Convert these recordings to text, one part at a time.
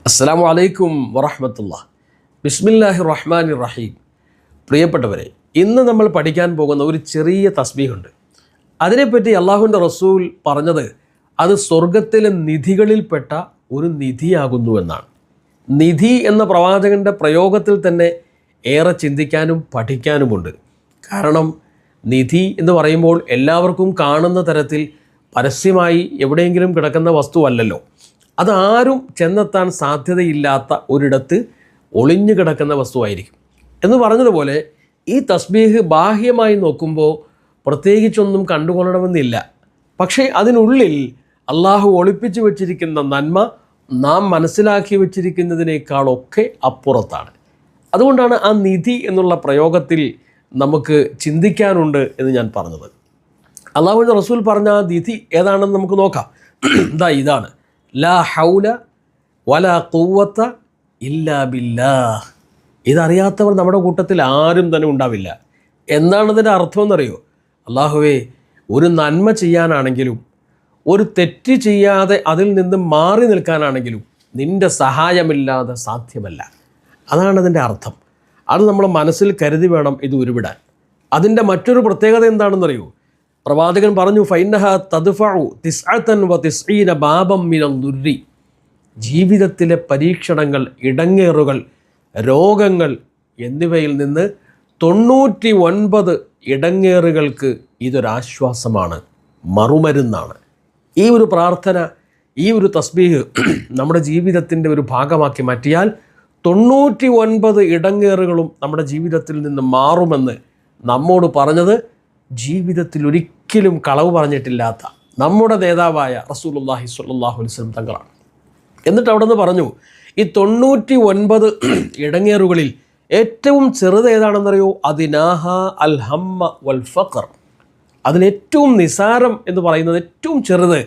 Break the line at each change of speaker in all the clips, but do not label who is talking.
അസ്സലാമു അലൈക്കും വറഹ്മത്തുള്ളാഹി. ബിസ്മില്ലാഹിർ റഹ്മാനിർ റഹീം. പ്രിയപ്പെട്ടവരെ, ഇന്ന് നമ്മൾ പഠിക്കാൻ പോകുന്ന ഒരു ചെറിയ തസ്ബീഹുണ്ട്. അതിനെപ്പറ്റി അള്ളാഹുവിൻ്റെ റസൂൽ പറഞ്ഞത് അത് സ്വർഗത്തിലെ നിധികളിൽപ്പെട്ട ഒരു നിധിയാകുന്നു എന്നാണ്. നിധി എന്ന പ്രവാചകൻ്റെ പ്രയോഗത്തിൽ തന്നെ ഏറെ ചിന്തിക്കാനും പഠിക്കാനുമുണ്ട്. കാരണം നിധി എന്ന് പറയുമ്പോൾ എല്ലാവർക്കും കാണുന്ന തരത്തിൽ പരസ്യമായി എവിടെയെങ്കിലും കിടക്കുന്ന വസ്തുവല്ലല്ലോ. അതാരും ചെന്നെത്താൻ സാധ്യതയില്ലാത്ത ഒരിടത്ത് ഒളിഞ്ഞു കിടക്കുന്ന വസ്തുവായിരിക്കും എന്ന് പറഞ്ഞതുപോലെ ഈ തസ്ബീഹ് ബാഹ്യമായി നോക്കുമ്പോൾ പ്രത്യേകിച്ചൊന്നും കണ്ടുകൊള്ളണമെന്നില്ല. പക്ഷേ അതിനുള്ളിൽ അള്ളാഹു ഒളിപ്പിച്ചു വച്ചിരിക്കുന്ന നന്മ നാം മനസ്സിലാക്കി വച്ചിരിക്കുന്നതിനേക്കാളൊക്കെ അപ്പുറത്താണ്. അതുകൊണ്ടാണ് ആ നിധി എന്നുള്ള പ്രയോഗത്തിൽ നമുക്ക് ചിന്തിക്കാനുണ്ട് എന്ന് ഞാൻ പറഞ്ഞത്. അള്ളാഹുവിൻ്റെ റസൂൽ പറഞ്ഞ ആ നിധി ഏതാണെന്ന് നമുക്ക് നോക്കാം. ഇതാണ് ലാ ഹൗല വലാ ഖുവ്വത ഇല്ലാ ബില്ലാഹ്. ഇതറിയാത്തവർ നമ്മുടെ കൂട്ടത്തിൽ ആരും തന്നെ ഉണ്ടാവില്ല. എന്താണ് ഇതിൻ്റെ അർത്ഥമെന്നറിയോ? അള്ളാഹുവേ, ഒരു നന്മ ചെയ്യാനാണെങ്കിലും ഒരു തെറ്റ് ചെയ്യാതെ അതിൽ നിന്ന് മാറി നിൽക്കാനാണെങ്കിലും നിൻ്റെ സഹായമില്ലാതെ സാധ്യമല്ല. അതാണ് അതിൻ്റെ അർത്ഥം. അത് നമ്മൾ മനസ്സിൽ കരുതി വേണം ഇത് ഉരുവിടാൻ. അതിൻ്റെ മറ്റൊരു പ്രത്യേകത എന്താണെന്നറിയോ? പ്രവാചകൻ പറഞ്ഞു, ഫൈനഹ തദ്ഫഉ തിസ്അതൻ വതിസ്ഈന ബാബം മിനൽ ദുർരി. ജീവിതത്തിലെ പരീക്ഷണങ്ങൾ, ഇടങ്ങേറുകൾ, രോഗങ്ങൾ എന്നിവയിൽ നിന്ന് 99 ഇടങ്ങേറുകൾക്ക് ഇതൊരാശ്വാസമാണ്, മറുമരുന്നാണ്. ഈ ഒരു പ്രാർത്ഥന, ഈ ഒരു തസ്ബീഹ് നമ്മുടെ ജീവിതത്തിൻ്റെ ഒരു ഭാഗമാക്കി മാറ്റിയാൽ 99 ഇടങ്ങേറുകളും നമ്മുടെ ജീവിതത്തിൽ നിന്ന് മാറുമെന്ന് നമ്മോട് പറഞ്ഞത് ജീവിതത്തിൽ ഒരിക്കലും കളവ് പറഞ്ഞിട്ടില്ലാത്ത നമ്മുടെ നേതാവായ റസൂലുള്ളാഹി സ്വല്ലല്ലാഹു അലൈഹി വസല്ലം തങ്ങളാണ്. എന്നിട്ട് അവിടെ നിന്ന് പറഞ്ഞു, ഈ 99 ഇടങ്ങേറുകളിൽ ഏറ്റവും ചെറുത് ഏതാണെന്നറിയോ? അതിനാഹ അൽ ഹമ്മ വൽ ഫഖർ. അതിലേറ്റവും നിസാരം എന്ന് പറയുന്നത്, ഏറ്റവും ചെറുത്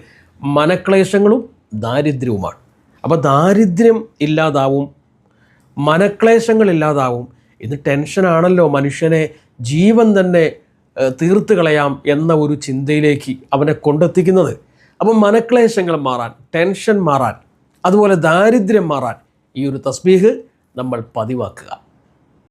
മനക്ലേശങ്ങളും ദാരിദ്ര്യവുമാണ്. അപ്പോൾ ദാരിദ്ര്യം ഇല്ലാതാവും, മനക്ലേശങ്ങൾ ഇല്ലാതാവും. ഇത് ടെൻഷനാണല്ലോ മനുഷ്യനെ ജീവൻ തന്നെ തീർത്ത് കളയാം എന്ന ഒരു ചിന്തയിലേക്ക് അവനെ കൊണ്ടെത്തിക്കുന്നത്. അപ്പം മനക്ലേശങ്ങൾ മാറാൻ, ടെൻഷൻ മാറാൻ, അതുപോലെ ദാരിദ്ര്യം മാറാൻ ഈ ഒരു തസ്ബീഹ് നമ്മൾ പതിവാക്കുക.